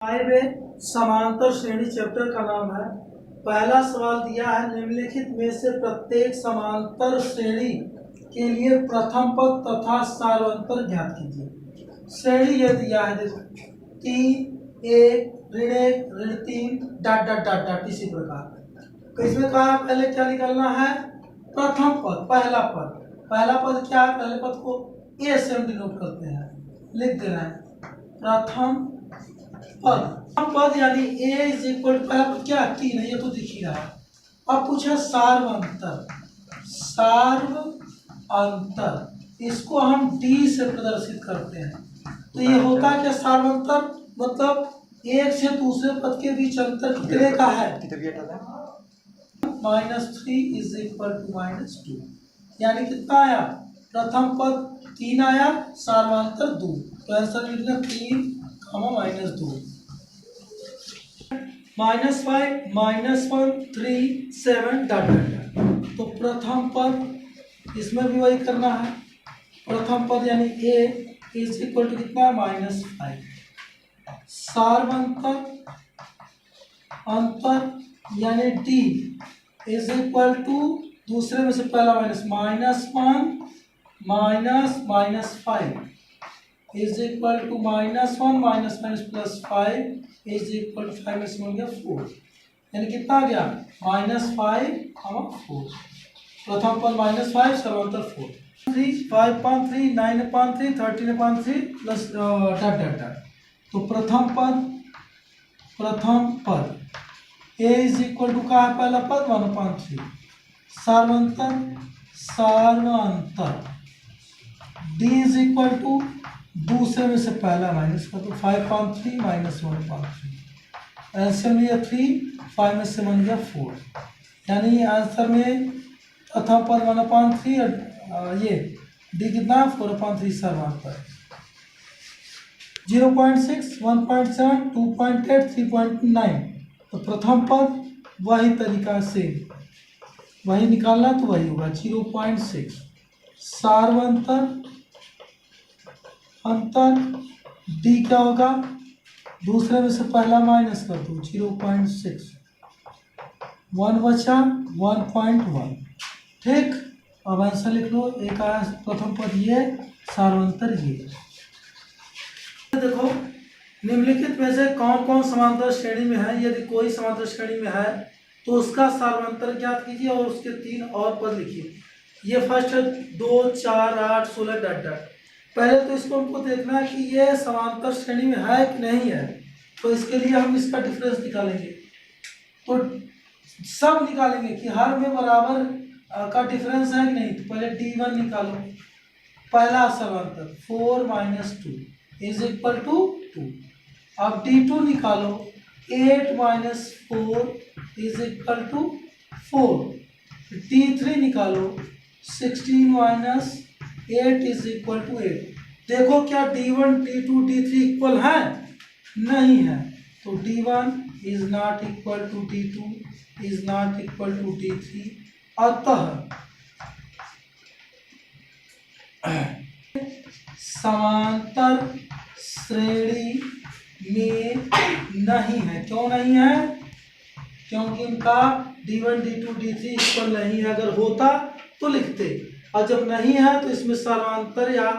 में समांतर श्रेणी चैप्टर का नाम है। पहला सवाल दिया है, निम्नलिखित में से प्रत्येक समांतर श्रेणी के लिए प्रथम पद तथा सार्वंतर ज्ञात कीजिए। श्रेणी ये दिया है, देखो 3 1 ऋण 1 ऋण 3 डॉट डॉट डॉट डॉट इसी प्रकार। तो इसमें कहा पहले क्या निकालना है, प्रथम पद, पहला पद। पहला पद क्या है, पहले पद को ए से हम डिनोट करते हैं, लिख देना है प्रथम पद यानी a इज इक्वल टू पहला पद क्या 3 है, ये तो दिख ही रहा है। अब पूछा सार्वंतर, सार्वंतर इसको हम d से प्रदर्शित करते हैं। तो ये होता है क्या, सार्वंतर मतलब एक से दूसरे पद के बीच अंतर कितने का है, -3 इज इक्वल टू -2, यानी कितना आया, प्रथम पद 3 आया, सार्वंतर 2। तो आंसर लिखना 3, -2, -5 -1 3 7 डॉट डॉट। तो प्रथम पद इसमें भी वही करना है, प्रथम पद यानी a इज इक्वल टू कितना, -5। सार्वंतर अंतर यानी d इज इक्वल टू दूसरे में से पहला -1 -5 is equal to -1 -5 is equal to 5 में हो गया 4, यानी कितना आ गया, -5 4। प्रथम पद -5, सर्वांतर 4, 3 5/3 9/3 13/3 प्लस डॉट डॉट डॉट। तो प्रथम पद a इज इक्वल टू का है, पहला पद 1/3, सार्वंतर d इज इक्वल टू दूसरे में से पहला माइनस का, तो 5/3 -1/3, आंसर में 3, 5 में से बन गया 4, यानी आंसर में प्रथम पद 1/3 और ये डी कितना 4/3 सर्वांतर। 0.6 1.7 2.8 3.9। तो प्रथम पद वही तरीका से वही निकालना, तो वही होगा 0.6। सार्वंतर अंतर d क्या होगा, दूसरे में से पहला माइनस कर दो, 0.6, 1 बचा 1.1। ठीक, अब आंसर लिख लो, एक आया प्रथम पद ये, सार्वंतर ये। देखो निम्नलिखित में से कौन कौन समांतर श्रेणी में है। यदि कोई समांतर श्रेणी में है तो उसका सार्वंतर ज्ञात कीजिए और उसके 3 और पद लिखिए। ये फर्स्ट है 2 4 8 16 डॉट डॉट। पहले तो इसको हमको देखना है कि ये समांतर श्रेणी में है कि नहीं है, तो इसके लिए हम इसका डिफरेंस निकालेंगे। तो सब निकालेंगे कि हर में बराबर का डिफरेंस है कि नहीं। तो पहले d1 निकालो, पहला समांतर 4 - 2 इज इक्वल टू 2। अब d2 निकालो, 8 - 4 इज इक्वल टू 4। d3 निकालो, 16 - 8 इज इक्वल टू 8। देखो क्या d1 d2 d3 इक्वल है, नहीं है, तो d1 is not equal to d2 is not equal to d3। अतः समांतर श्रेणी में नहीं है। क्यों नहीं है, क्योंकि इनका d1 d2 d3 इक्वल नहीं है। अगर होता तो लिखते, और जब नहीं है तो इसमें सार्वंतर या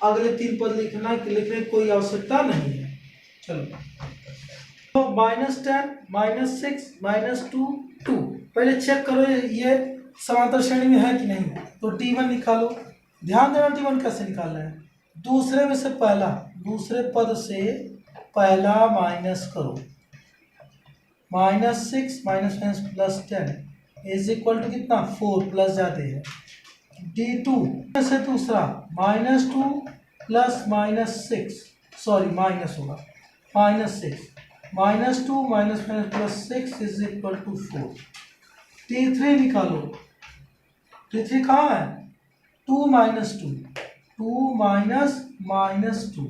अगले 3 पद लिखने की कोई आवश्यकता नहीं है। चलो, तो -10 -6 -2 2। पहले चेक करो ये समांतर श्रेणी में है कि नहीं। तो d1 निकालो, ध्यान देना d1 कैसे निकालना है, दूसरे में से पहला, दूसरे पद से पहला माइनस करो, -6 - +10 इज इक्वल टू कितना 4 प्लस जाते हैं। d2 में से दूसरा -2 प्लस -6, सॉरी माइनस होगा, -6 -2 +6 इज इक्वल टू 4। d3 निकालो, d3 कहाँ है, 2 - 2 -2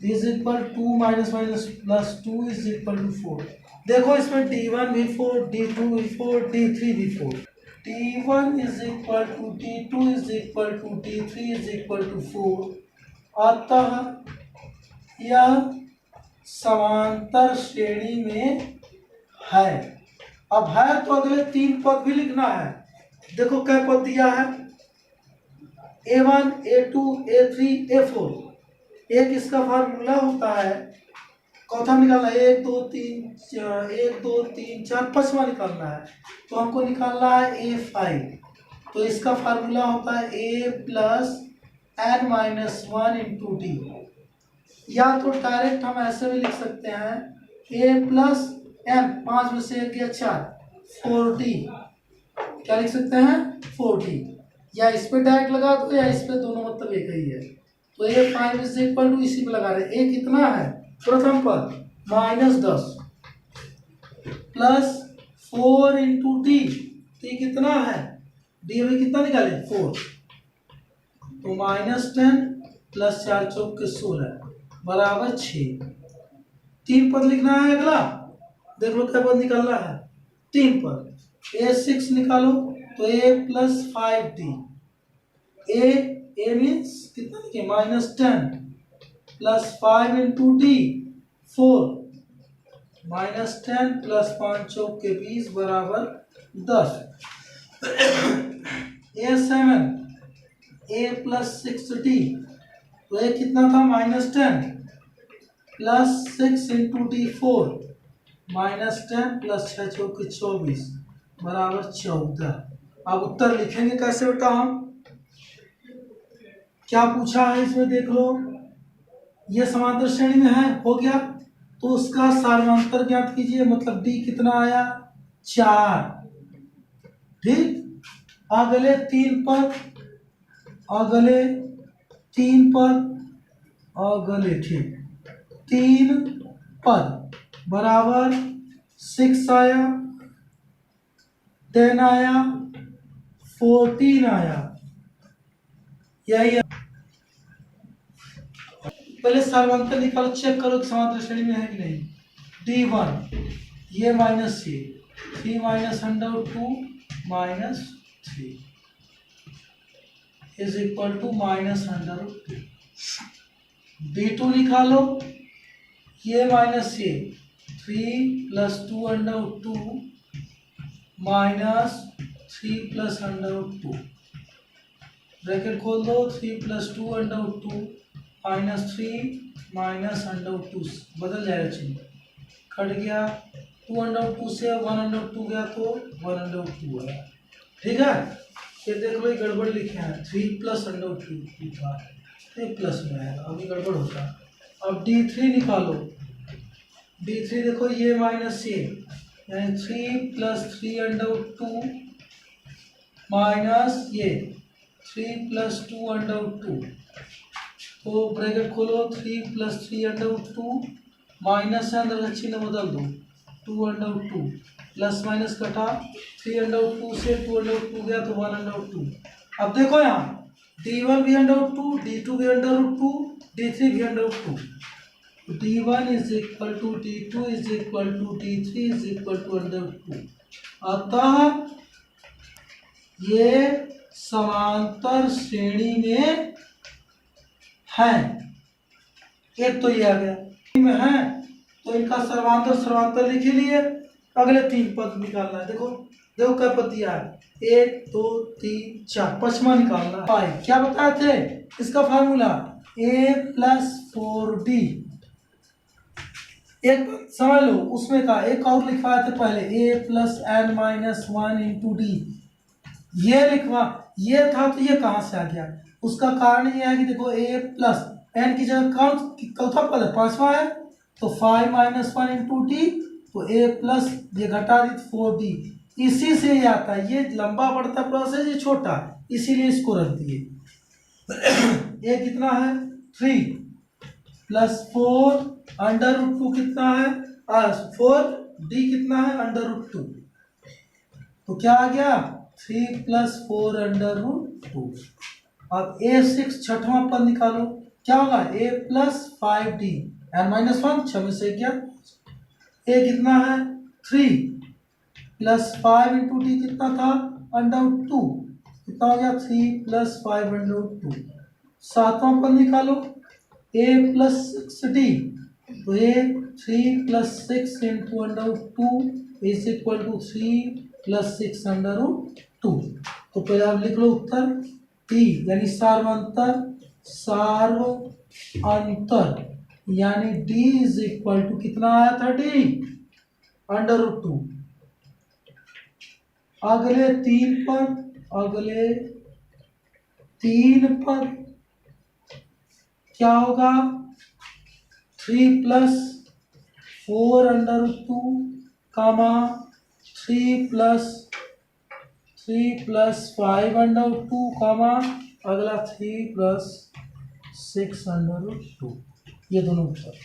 is equal 2 -2 is equal to 4। देखो इसमें d1 भी 4 d2 भी 4 d3 भी 4। d1 is equal to d2 is equal to d3 is equal to 4। अतः यह समांतर श्रेणी में है। अब है तो अगले 3 पद भी लिखना है। देखो क्या पद दिया है, A1 A2 A3 A4। एक इसका फार्मूला होता है, चौथा निकालना है, 1 2 3 4 5वां निकालना है। तो हमको निकालना है A5। तो इसका फार्मूला होता है A plus n minus 1 into D. या तो डायरेक्ट हम ऐसे भी लिख सकते हैं A प्लस n, 5 में से 1 गया 4, 4d। क्या लिख सकते हैं 4d। या इस पे डायरेक्ट लगा दो या इस पे, दोनों मतलब एक ही है। तो A5 इज इक्वल टू, इसी पे लगा रहे, A कितना है प्रथम पद -10 प्लस 4 इंटू डी। डी कितना है, डी में कितना निकाले 4। तो -10 प्लस 4 चौक के 16 बराबर 6। 3 पद लिखना है अगला। देख लो क्या पद निकालना है, 3 पद। A6 निकालो तो A plus 5d। A means कितना लिखे -10 प्लस 5 इंटू डी 4, -10 प्लस 5 चौक के 20 बराबर 10। A7 A plus 6d। तो A कितना था -10 प्लस 6 इंटू डी 4, -10 प्लस 6 चौक के 24 बराबर 14। अब उत्तर लिखेंगे कैसे बेटा हम, क्या पूछा है इसमें देख लो। ये समांतर श्रेणी में है, हो गया। तो उसका सार्वंतर ज्ञात कीजिए, मतलब डी कितना आया 4। ठीक, अगले 3 पद, अगले 3 पद, अगले ठीक 3 पद बराबर 6 आया, 10 आया, 14 आया। यही है। पहले सार्वंतर निकालो, चेक करो कि समांतर श्रेणी में है कि नहीं। D1 ये माइनस ये 3 minus √2 -3 is equal to -√2। D2 निकालो, ये माइनस ये 3 प्लस 2 -3 प्लस √2। ब्रैकेट खोल दो, 3 प्लस 2 -3 -√2 बदल जाएगा चिन्ह, कट गया। 2 से 1 गया तो 1 आया। ठीक है, ये देख लो, ये गड़बड़ लिखे हैं, 3 प्लस √2 था, ये प्लस में आएगा, अभी गड़बड़ होता। अब D3 निकालो। D3 देखो, ये माइनस ये, यानी 3 प्लस 3 माइनस ये 3 प्लस 2 तो ब्रैकेट खोलो, 3 प्लस 3 माइनस है, अंदर चिन्ह बदल दो, 2 प्लस माइनस कटा, 3 से 2 गया तो 1 अब देखो यहाँ D1 भी √2, D2 भी √2, D3 भी √2। D1 is equal to D2 is equal to D3 is equal to √2। अतः ये समांतर श्रेणी में है। एक तो ये आ गया में है, तो इनका सर्वांतर लिख लिए। अगले 3 पद निकालना है। देखो देखो क्या पद दिया है, 1 2 3 4, 5वां निकालना है 5। क्या बताए थे इसका फार्मूला, A प्लस 4d। एक समझ लो, उसमें का एक और लिखवाए थे पहले, A plus n minus 1 into D. ये लिखवा, ये था तो ये कहाँ से आ गया, उसका कारण ये है कि देखो A प्लस n की जगह कौन चौथा पद है, 5वां है, तो 5 माइनस 1 इंटू डी, तो A प्लस ये घटा दी 4d। इसी से ये आता है, ये लंबा बढ़ता प्रोसेस, ये छोटा, इसीलिए इसको रख दिए। A कितना है 3 प्लस 4 √2 कितना है 4d कितना है √2, तो क्या आ गया 3 प्लस 4 √2। अब A6 छठवां पद निकालो, क्या होगा A plus 5d n minus 1, 6 में से क्या, A कितना है 3 प्लस 5 इंटू डी कितना था √2, कितना हो गया 3 प्लस 5 √2। 7वां पद निकालो A प्लस 6d, तो A 3+6 into √2 is equal to 3+6 √2। तो पहले आप लिख लो उत्तर टी यानी सार्व अंतर यानी डी इज इक्वल टू कितना आया 30 √2। अगले तीन पर क्या होगा 3+4 √2 कामा 3+5 √2 कामा अगला 3+6 √2 ये दोनों उत्तर।